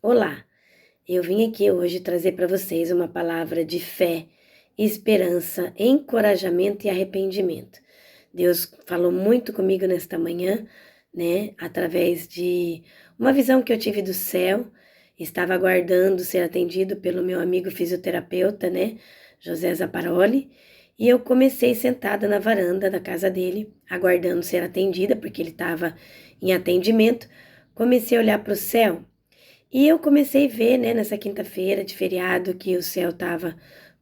Olá, eu vim aqui hoje trazer para vocês uma palavra de fé, esperança, encorajamento e arrependimento. Deus falou muito comigo nesta manhã, né, através de uma visão que eu tive do céu. Estava aguardando ser atendido pelo meu amigo fisioterapeuta, né, José Zaparoli, e eu comecei sentada na varanda da casa dele, aguardando ser atendida, porque ele estava em atendimento. Comecei a olhar para o céu. E eu comecei a ver, né, nessa quinta-feira de feriado, que o céu tava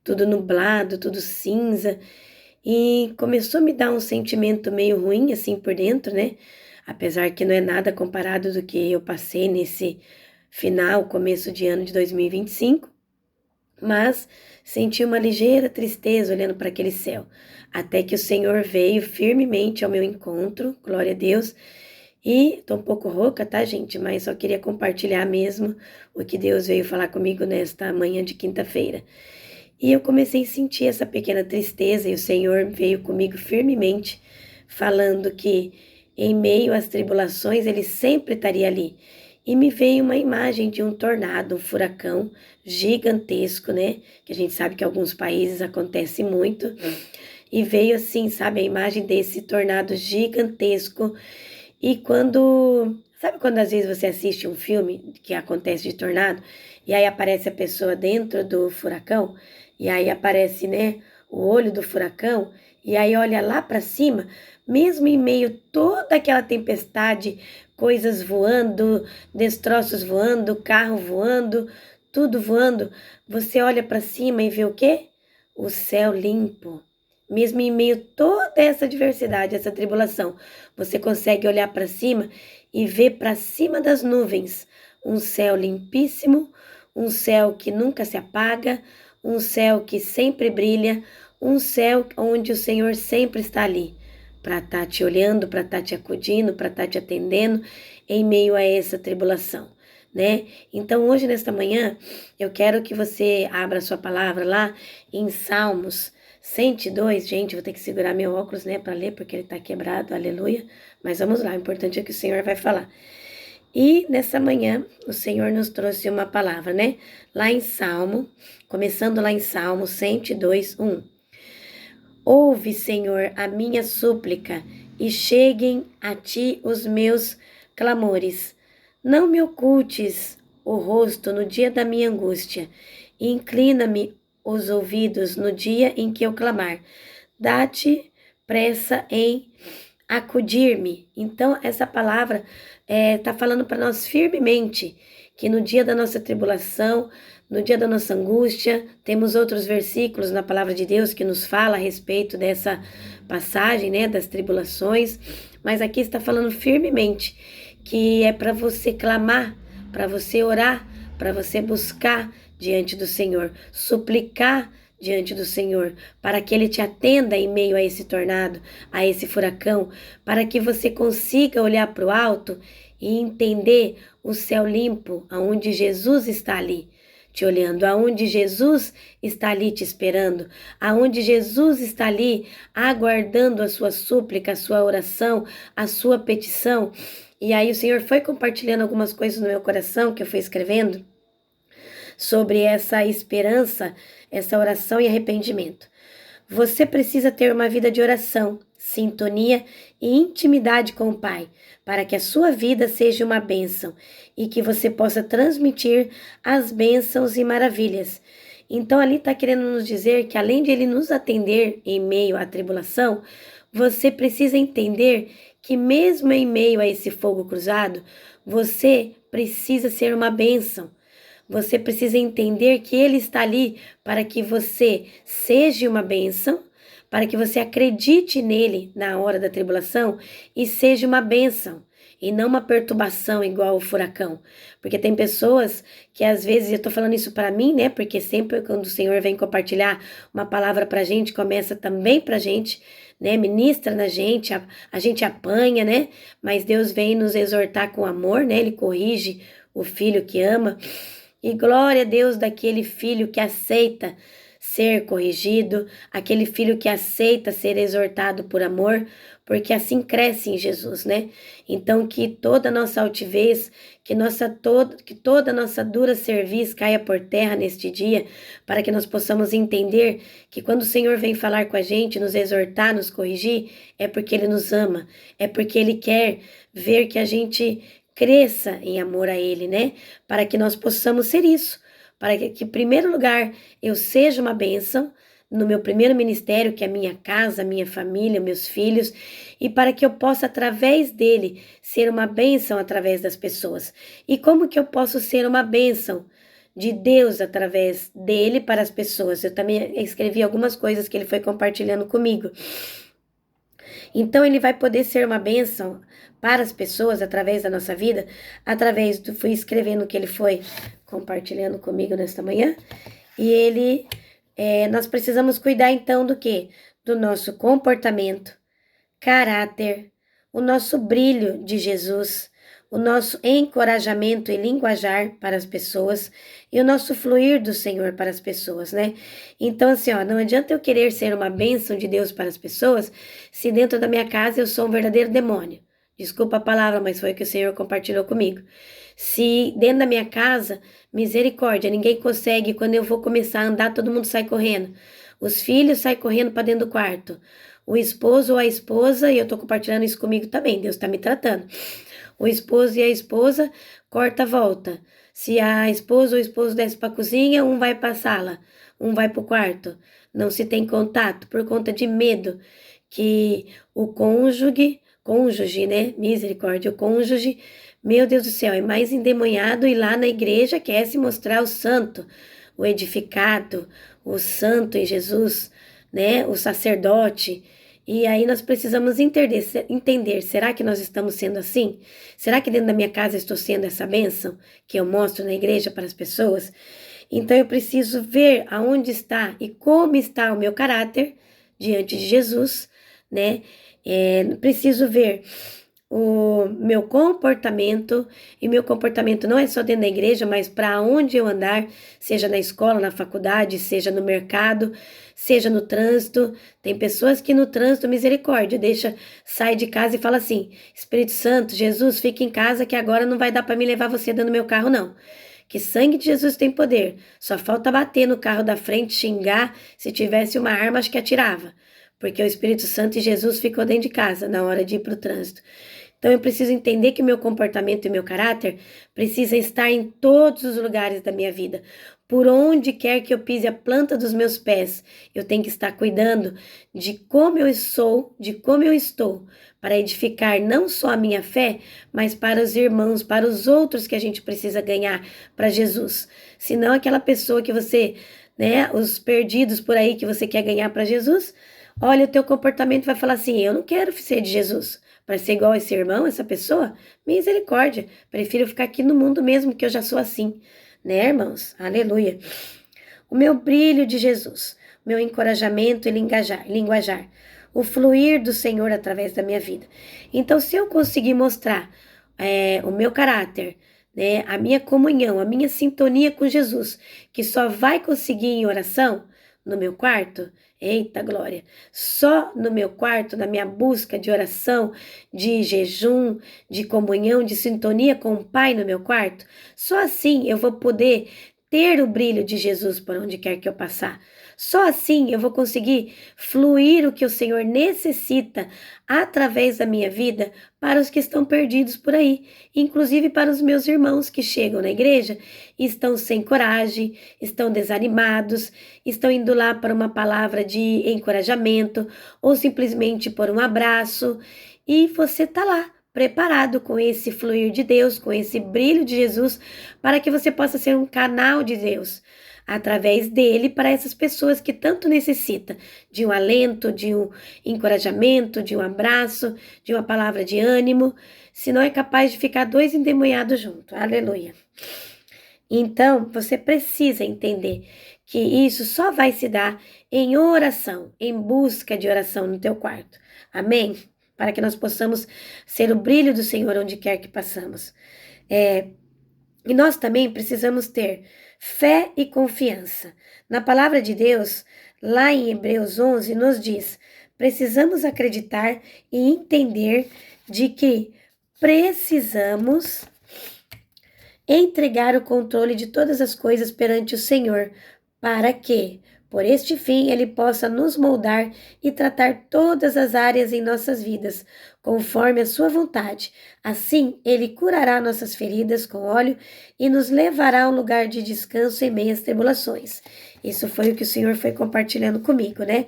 tudo nublado, tudo cinza, e começou a me dar um sentimento meio ruim, assim, por dentro, né? Apesar que não é nada comparado do que eu passei nesse final, começo de ano de 2025, mas senti uma ligeira tristeza olhando para aquele céu, até que o Senhor veio firmemente ao meu encontro, glória a Deus. E tô um pouco rouca, tá, gente? Mas só queria compartilhar mesmo o que Deus veio falar comigo nesta manhã de quinta-feira. E eu comecei a sentir essa pequena tristeza e o Senhor veio comigo firmemente, falando que em meio às tribulações Ele sempre estaria ali. E me veio uma imagem de um tornado, um furacão gigantesco, né? Que a gente sabe que em alguns países acontece muito. E veio assim, sabe, a imagem desse tornado gigantesco. E sabe quando às vezes você assiste um filme que acontece de tornado, e aí aparece a pessoa dentro do furacão, e aí aparece, né, o olho do furacão, e aí olha lá para cima, mesmo em meio a toda aquela tempestade, coisas voando, destroços voando, carro voando, tudo voando, você olha para cima e vê o quê? O céu limpo. Mesmo em meio a toda essa diversidade, essa tribulação, você consegue olhar para cima e ver para cima das nuvens um céu limpíssimo, um céu que nunca se apaga, um céu que sempre brilha, um céu onde o Senhor sempre está ali, para estar te olhando, para estar te acudindo, para estar te atendendo em meio a essa tribulação, né? Então, hoje, nesta manhã, eu quero que você abra sua palavra lá em Salmos 102, gente, vou ter que segurar meu óculos, né, para ler, porque ele tá quebrado, aleluia. Mas vamos lá, o importante é que o Senhor vai falar. E nessa manhã, o Senhor nos trouxe uma palavra, né? Lá em Salmo, começando lá em Salmo 102, 1. Ouve, Senhor, a minha súplica e cheguem a ti os meus clamores. Não me ocultes o rosto no dia da minha angústia e inclina-me os ouvidos no dia em que eu clamar. Dá-te pressa em acudir-me. Então, essa palavra está falando para nós firmemente que no dia da nossa tribulação, no dia da nossa angústia, temos outros versículos na palavra de Deus que nos fala a respeito dessa passagem, né, das tribulações, mas aqui está falando firmemente que é para você clamar, para você orar, para você buscar diante do Senhor, suplicar diante do Senhor, para que Ele te atenda em meio a esse tornado, a esse furacão, para que você consiga olhar para o alto e entender o céu limpo, aonde Jesus está ali, te olhando, aonde Jesus está ali te esperando, aonde Jesus está ali aguardando a sua súplica, a sua oração, a sua petição. E aí o Senhor foi compartilhando algumas coisas no meu coração que eu fui escrevendo sobre essa esperança, essa oração e arrependimento. Você precisa ter uma vida de oração, sintonia e intimidade com o Pai, para que a sua vida seja uma bênção e que você possa transmitir as bênçãos e maravilhas. Então ali está querendo nos dizer que além de Ele nos atender em meio à tribulação, você precisa entender que mesmo em meio a esse fogo cruzado, você precisa ser uma bênção. Você precisa entender que Ele está ali para que você seja uma bênção, para que você acredite nele na hora da tribulação e seja uma bênção e não uma perturbação igual o furacão. Porque tem pessoas que às vezes, eu estou falando isso para mim, né? Porque sempre quando o Senhor vem compartilhar uma palavra para a gente, começa também para a gente, né? Ministra na gente, a gente apanha, né? Mas Deus vem nos exortar com amor, né? Ele corrige o filho que ama. E glória a Deus daquele filho que aceita ser corrigido, aquele filho que aceita ser exortado por amor, porque assim cresce em Jesus, né? Então que toda a nossa altivez, que toda a nossa dura cerviz caia por terra neste dia, para que nós possamos entender que quando o Senhor vem falar com a gente, nos exortar, nos corrigir, é porque Ele nos ama, é porque Ele quer ver que a gente cresça em amor a Ele, né? Para que nós possamos ser isso, para que em primeiro lugar, eu seja uma bênção no meu primeiro ministério, que é a minha casa, a minha família, meus filhos, e para que eu possa, através dele, ser uma bênção através das pessoas. E como que eu posso ser uma bênção de Deus através dele para as pessoas? Eu também escrevi algumas coisas que ele foi compartilhando comigo. Então, ele vai poder ser uma bênção para as pessoas através da nossa vida, fui escrevendo o que ele foi compartilhando comigo nesta manhã, e nós precisamos cuidar então do quê? Do nosso comportamento, caráter, o nosso brilho de Jesus, o nosso encorajamento e linguajar para as pessoas e o nosso fluir do Senhor para as pessoas, né? Então, assim, ó, não adianta eu querer ser uma bênção de Deus para as pessoas se dentro da minha casa eu sou um verdadeiro demônio. Desculpa a palavra, mas foi o que o Senhor compartilhou comigo. Se dentro da minha casa, misericórdia, ninguém consegue, quando eu vou começar a andar, todo mundo sai correndo. Os filhos saem correndo para dentro do quarto. O esposo ou a esposa, e eu tô compartilhando isso comigo também, Deus tá me tratando. O esposo e a esposa corta a volta. Se a esposa ou o esposo desce para a cozinha, um vai para a sala, um vai para o quarto. Não se tem contato por conta de medo que o cônjuge, né? Misericórdia, o cônjuge, meu Deus do céu, é mais endemoniado e lá na igreja quer se mostrar o santo, o edificado, o santo em Jesus, né? O sacerdote. E aí nós precisamos entender, será que nós estamos sendo assim? Será que dentro da minha casa estou sendo essa bênção que eu mostro na igreja para as pessoas? Então eu preciso ver aonde está e como está o meu caráter diante de Jesus, né? Preciso ver o meu comportamento, e meu comportamento não é só dentro da igreja, mas para onde eu andar, seja na escola, na faculdade, seja no mercado, seja no trânsito. Tem pessoas que no trânsito, misericórdia, sai de casa e fala assim: Espírito Santo, Jesus, fica em casa que agora não vai dar para me levar você dentro do meu carro, não. Que sangue de Jesus tem poder. Só falta bater no carro da frente, xingar. Se tivesse uma arma, acho que atirava. Porque o Espírito Santo e Jesus ficou dentro de casa na hora de ir para o trânsito. Então eu preciso entender que meu comportamento e meu caráter precisam estar em todos os lugares da minha vida. Por onde quer que eu pise a planta dos meus pés, eu tenho que estar cuidando de como eu sou, de como eu estou, para edificar não só a minha fé, mas para os irmãos, para os outros que a gente precisa ganhar para Jesus. Senão aquela pessoa que você, né, os perdidos por aí que você quer ganhar para Jesus, olha, o teu comportamento vai falar assim: eu não quero ser de Jesus. Para ser igual a esse irmão, essa pessoa, misericórdia. Prefiro ficar aqui no mundo mesmo, que eu já sou assim. Né, irmãos? Aleluia. O meu brilho de Jesus, meu encorajamento e linguajar, o fluir do Senhor através da minha vida. Então, se eu conseguir mostrar o meu caráter, né, a minha comunhão, a minha sintonia com Jesus, que só vai conseguir em oração, no meu quarto, eita glória, só no meu quarto, na minha busca de oração, de jejum, de comunhão, de sintonia com o Pai no meu quarto, só assim eu vou poder ter o brilho de Jesus por onde quer que eu passar. Só assim eu vou conseguir fluir o que o Senhor necessita através da minha vida para os que estão perdidos por aí, inclusive para os meus irmãos que chegam na igreja e estão sem coragem, estão desanimados, estão indo lá para uma palavra de encorajamento ou simplesmente por um abraço, e você está lá preparado com esse fluir de Deus, com esse brilho de Jesus, para que você possa ser um canal de Deus através dele para essas pessoas que tanto necessitam de um alento, de um encorajamento, de um abraço, de uma palavra de ânimo, senão é capaz de ficar dois endemoniados juntos. Aleluia. Então, você precisa entender que isso só vai se dar em oração, em busca de oração no teu quarto. Amém? Para que nós possamos ser o brilho do Senhor onde quer que passamos. E nós também precisamos ter fé e confiança. Na palavra de Deus, lá em Hebreus 11, nos diz: precisamos acreditar e entender de que precisamos entregar o controle de todas as coisas perante o Senhor, para que, por este fim, Ele possa nos moldar e tratar todas as áreas em nossas vidas, conforme a sua vontade. Assim, Ele curará nossas feridas com óleo e nos levará a um lugar de descanso em meio às tribulações. Isso foi o que o Senhor foi compartilhando comigo, né?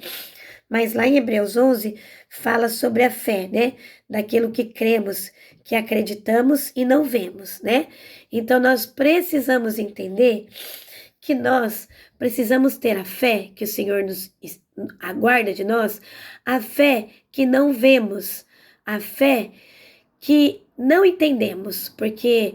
Mas lá em Hebreus 11, fala sobre a fé, né? Daquilo que cremos, que acreditamos e não vemos, né? Então, nós precisamos entender que nós precisamos ter a fé que o Senhor nos aguarda de nós, a fé que não vemos, a fé que não entendemos, porque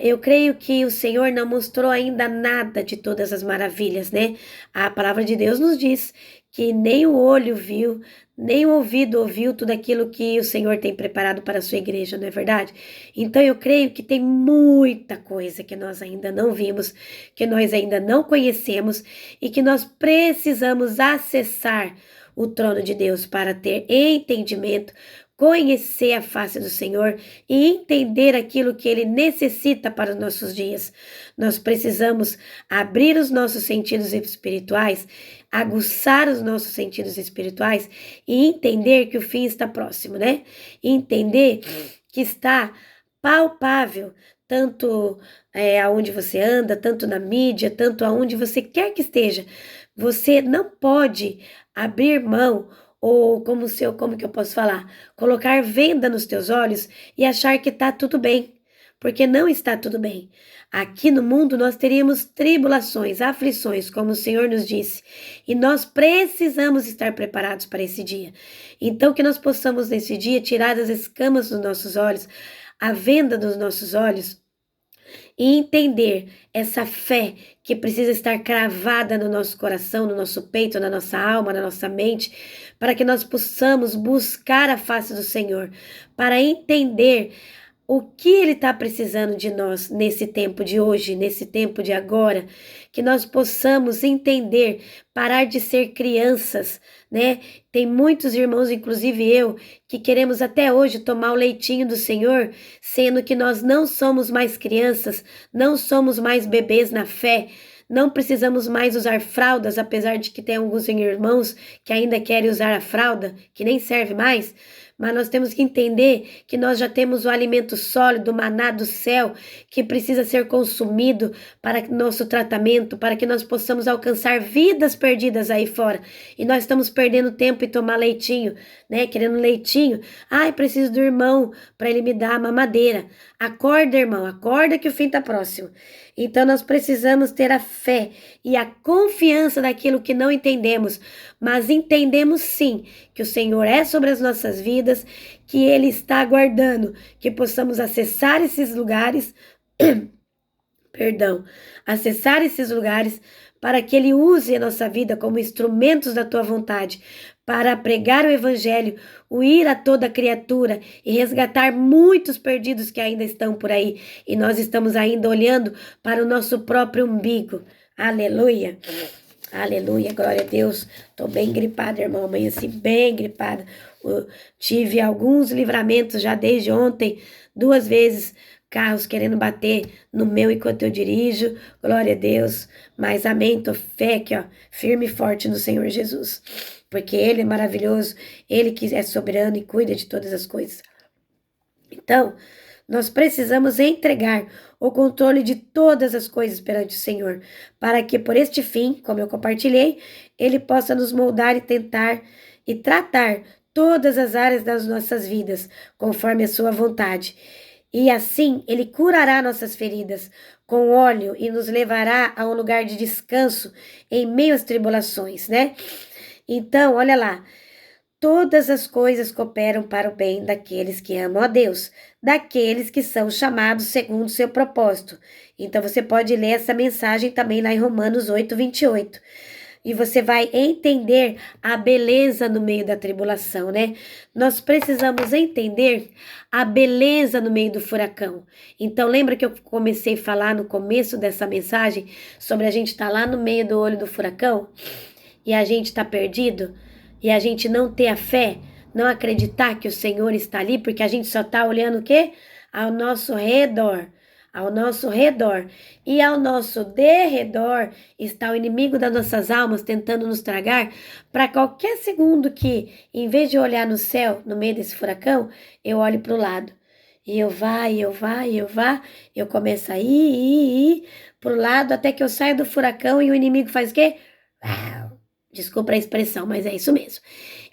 eu creio que o Senhor não mostrou ainda nada de todas as maravilhas, né? A palavra de Deus nos diz que nem o olho viu, nem o ouvido ouviu tudo aquilo que o Senhor tem preparado para a sua igreja, não é verdade? Então eu creio que tem muita coisa que nós ainda não vimos, que nós ainda não conhecemos e que nós precisamos acessar o trono de Deus para ter entendimento, conhecer a face do Senhor e entender aquilo que Ele necessita para os nossos dias. Nós precisamos abrir os nossos sentidos espirituais, aguçar os nossos sentidos espirituais e entender que o fim está próximo, né? Entender que está palpável, tanto aonde você anda, tanto na mídia, tanto aonde você quer que esteja. Você não pode abrir mão ou como que eu posso falar? Colocar venda nos teus olhos e achar que está tudo bem, porque não está tudo bem. Aqui no mundo nós teríamos tribulações, aflições, como o Senhor nos disse, e nós precisamos estar preparados para esse dia. Então que nós possamos nesse dia tirar as escamas dos nossos olhos, a venda dos nossos olhos, e entender essa fé que precisa estar cravada no nosso coração, no nosso peito, na nossa alma, na nossa mente, para que nós possamos buscar a face do Senhor, para entender o que Ele está precisando de nós nesse tempo de hoje, nesse tempo de agora, que nós possamos entender, parar de ser crianças, né? Tem muitos irmãos, inclusive eu, que queremos até hoje tomar o leitinho do Senhor, sendo que nós não somos mais crianças, não somos mais bebês na fé, não precisamos mais usar fraldas, apesar de que tem alguns irmãos que ainda querem usar a fralda, que nem serve mais. Mas nós temos que entender que nós já temos o alimento sólido, o maná do céu, que precisa ser consumido para nosso tratamento, para que nós possamos alcançar vidas perdidas aí fora. E nós estamos perdendo tempo em tomar leitinho, né? Querendo leitinho. Ai, preciso do irmão para ele me dar a mamadeira. Acorda, irmão, acorda que o fim está próximo. Então nós precisamos ter a fé e a confiança daquilo que não entendemos, mas entendemos sim que o Senhor é sobre as nossas vidas, que Ele está aguardando que possamos acessar esses lugares, acessar esses lugares para que Ele use a nossa vida como instrumentos da Tua vontade, para pregar o Evangelho, o ir a toda criatura e resgatar muitos perdidos que ainda estão por aí. E nós estamos ainda olhando para o nosso próprio umbigo. Aleluia! Aleluia, glória a Deus. Tô bem gripada, irmão, amanheci bem gripada. Tive alguns livramentos já desde ontem, 2 vezes, carros querendo bater no meu enquanto eu dirijo. Glória a Deus. Mas amém, tô fé aqui, ó, firme e forte no Senhor Jesus. Porque Ele é maravilhoso, Ele que é soberano e cuida de todas as coisas. Então, nós precisamos entregar o controle de todas as coisas perante o Senhor, para que por este fim, como eu compartilhei, Ele possa nos moldar e tentar e tratar todas as áreas das nossas vidas, conforme a sua vontade. E assim, Ele curará nossas feridas com óleo e nos levará a um lugar de descanso em meio às tribulações, né? Então, olha lá, todas as coisas cooperam para o bem daqueles que amam a Deus, daqueles que são chamados segundo o seu propósito. Então, você pode ler essa mensagem também lá em Romanos 8, 28. e você vai entender a beleza no meio da tribulação, né? Nós precisamos entender a beleza no meio do furacão. Então, lembra que eu comecei a falar no começo dessa mensagem sobre a gente estar lá no meio do olho do furacão e a gente tá perdido e a gente não ter a fé, não acreditar que o Senhor está ali, porque a gente só tá olhando o quê? Ao nosso redor. Ao nosso redor e ao nosso derredor está o inimigo das nossas almas tentando nos tragar para qualquer segundo que, em vez de olhar no céu, no meio desse furacão, eu olho para o lado. E eu começo a ir para o lado até que eu saio do furacão e o inimigo faz o quê? Desculpa a expressão, mas é isso mesmo.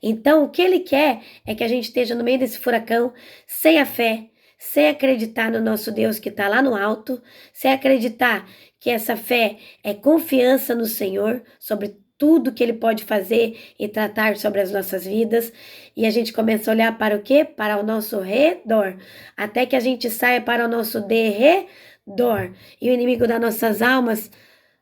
Então, o que ele quer é que a gente esteja no meio desse furacão, sem a fé, sem acreditar no nosso Deus que está lá no alto, sem acreditar que essa fé é confiança no Senhor, sobre tudo que Ele pode fazer e tratar sobre as nossas vidas. E a gente começa a olhar para o quê? Para o nosso redor, até que a gente saia para o nosso derredor. E o inimigo das nossas almas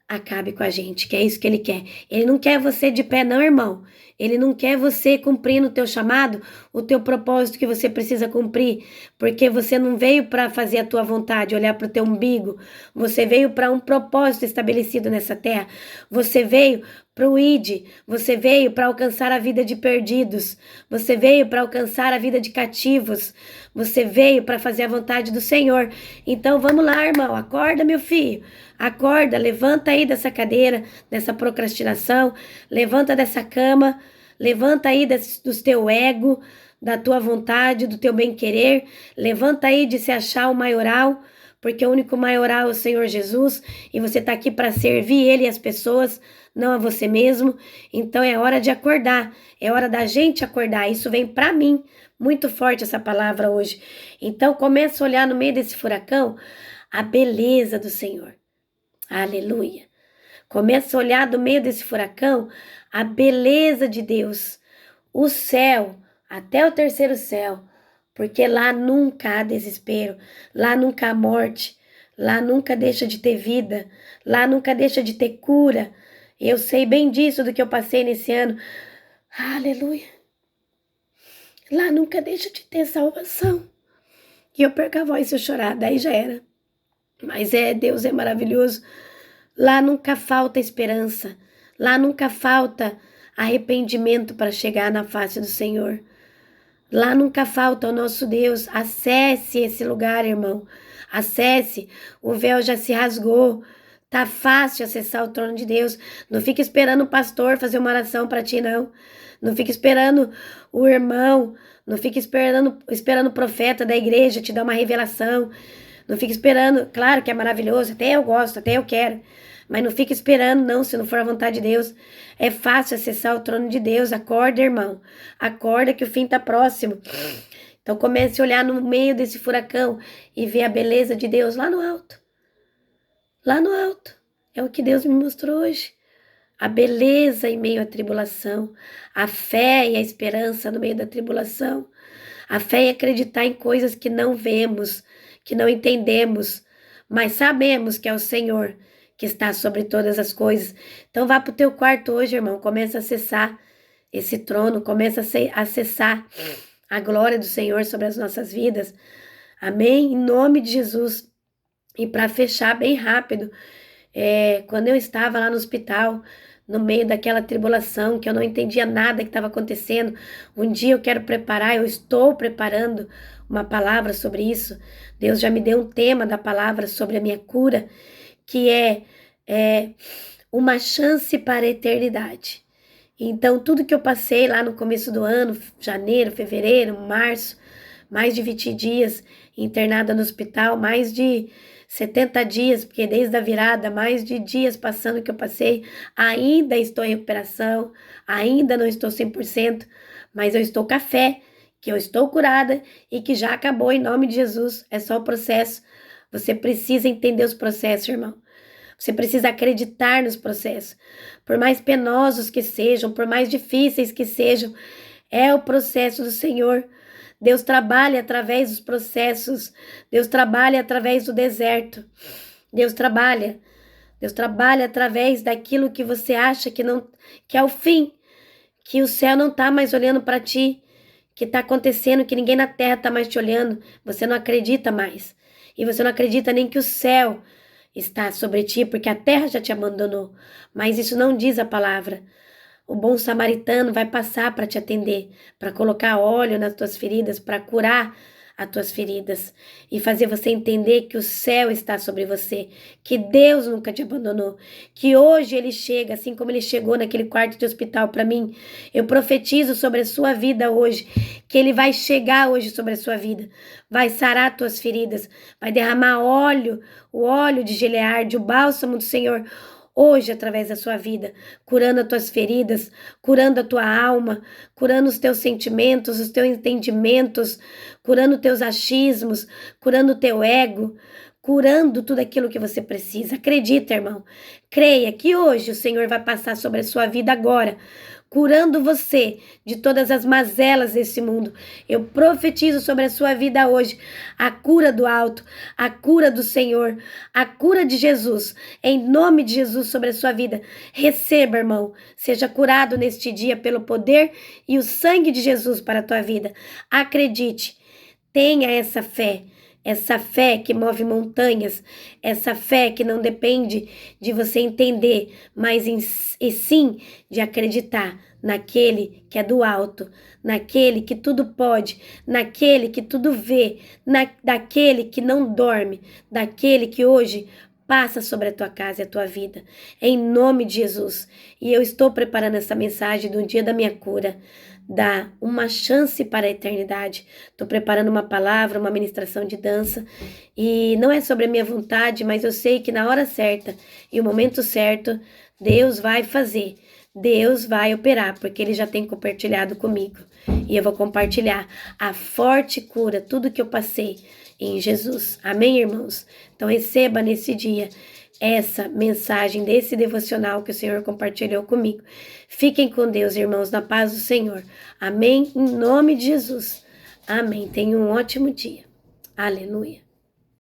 acabe com a gente, que é isso que ele quer. Ele não quer você de pé não, irmão. Ele não quer você cumprindo o teu chamado, o teu propósito que você precisa cumprir, porque você não veio para fazer a tua vontade, olhar para o teu umbigo. Você veio para um propósito estabelecido nessa terra. Você veio para o ID, você veio para alcançar a vida de perdidos, você veio para alcançar a vida de cativos, você veio para fazer a vontade do Senhor. Então vamos lá, irmão, acorda, meu filho, acorda, levanta aí dessa cadeira, dessa procrastinação, levanta dessa cama, levanta aí do teu ego, da tua vontade, do teu bem-querer, levanta aí de se achar o maioral, porque o único maioral é o Senhor Jesus, e você está aqui para servir Ele e as pessoas, não a você mesmo. Então é hora de acordar, é hora da gente acordar. Isso vem para mim, muito forte essa palavra hoje. Então começa a olhar no meio desse furacão a beleza do Senhor. Aleluia. Começa a olhar do meio desse furacão a beleza de Deus, o céu, até o terceiro céu, porque lá nunca há desespero, lá nunca há morte, lá nunca deixa de ter vida, lá nunca deixa de ter cura. Eu sei bem disso do que eu passei nesse ano. Aleluia. Lá nunca deixa de ter salvação. E eu perco a voz se eu chorar, daí já era. Mas Deus é maravilhoso. Lá nunca falta esperança. Lá nunca falta arrependimento para chegar na face do Senhor. Lá nunca falta o nosso Deus. Acesse esse lugar, irmão. Acesse. O véu já se rasgou. Tá fácil acessar o trono de Deus. Não fica esperando o pastor fazer uma oração para ti, não. Não fica esperando o irmão. Não fica esperando o profeta da igreja te dar uma revelação. Não fica esperando. Claro que é maravilhoso. Até eu gosto, até eu quero. Mas não fica esperando, não, se não for a vontade de Deus. É fácil acessar o trono de Deus. Acorda, irmão. Acorda que o fim está próximo. Então comece a olhar no meio desse furacão e ver a beleza de Deus lá no alto. Lá no alto. É o que Deus me mostrou hoje. A beleza em meio à tribulação. A fé e a esperança no meio da tribulação. A fé em acreditar em coisas que não vemos, que não entendemos, mas sabemos que é o Senhor que está sobre todas as coisas. Então vá para o teu quarto hoje, irmão, começa a acessar esse trono, começa a acessar a glória do Senhor sobre as nossas vidas. Amém? Em nome de Jesus. E para fechar bem rápido, quando eu estava lá no hospital, no meio daquela tribulação, que eu não entendia nada que estava acontecendo, um dia eu estou preparando uma palavra sobre isso. Deus já me deu um tema da palavra sobre a minha cura, que é uma chance para a eternidade. Então, tudo que eu passei lá no começo do ano, janeiro, fevereiro, março, mais de 20 dias internada no hospital, mais de 70 dias, porque desde a virada, mais de dias passando que eu passei, ainda estou em recuperação, ainda não estou 100%, mas eu estou com a fé, que eu estou curada e que já acabou em nome de Jesus, é só o processo. Você precisa entender os processos, irmão. Você precisa acreditar nos processos. Por mais penosos que sejam, por mais difíceis que sejam, é o processo do Senhor. Deus trabalha através dos processos. Deus trabalha através do deserto. Deus trabalha Deus trabalha através daquilo que você acha que é o fim, que o céu não está mais olhando para ti, que está acontecendo, que ninguém na terra está mais te olhando, você não acredita mais. E você não acredita nem que o céu está sobre ti, porque a terra já te abandonou. Mas isso não diz a palavra. O bom samaritano vai passar para te atender, para colocar óleo nas tuas feridas, para curar as tuas feridas e fazer você entender que o céu está sobre você, que Deus nunca te abandonou, que hoje Ele chega, assim como Ele chegou naquele quarto de hospital para mim. Eu profetizo sobre a sua vida hoje, que Ele vai chegar hoje sobre a sua vida, vai sarar tuas feridas, vai derramar óleo, o óleo de Gileade, o bálsamo do Senhor, hoje através da sua vida, curando as tuas feridas, curando a tua alma, curando os teus sentimentos, os teus entendimentos, curando os teus achismos, curando o teu ego, curando tudo aquilo que você precisa. Acredita, irmão. Creia que hoje o Senhor vai passar sobre a sua vida agora, curando você de todas as mazelas desse mundo. Eu profetizo sobre a sua vida hoje a cura do alto, a cura do Senhor, a cura de Jesus, em nome de Jesus sobre a sua vida. Receba, irmão, seja curado neste dia pelo poder e o sangue de Jesus para a tua vida. Acredite, tenha essa fé que move montanhas, essa fé que não depende de você entender, mas e sim de acreditar naquele que é do alto, naquele que tudo pode, naquele que tudo vê, daquele que não dorme, daquele que hoje passa sobre a tua casa e a tua vida, em nome de Jesus. E eu estou preparando essa mensagem do dia da minha cura. Dá uma chance para a eternidade. Estou preparando uma palavra, uma ministração de dança e não é sobre a minha vontade, mas eu sei que na hora certa e o momento certo, Deus vai fazer, Deus vai operar, porque Ele já tem compartilhado comigo e eu vou compartilhar a forte cura, tudo que eu passei em Jesus. Amém, irmãos? Então receba nesse dia essa mensagem desse devocional que o Senhor compartilhou comigo. Fiquem com Deus, irmãos, na paz do Senhor. Amém? Em nome de Jesus. Amém. Tenham um ótimo dia. Aleluia.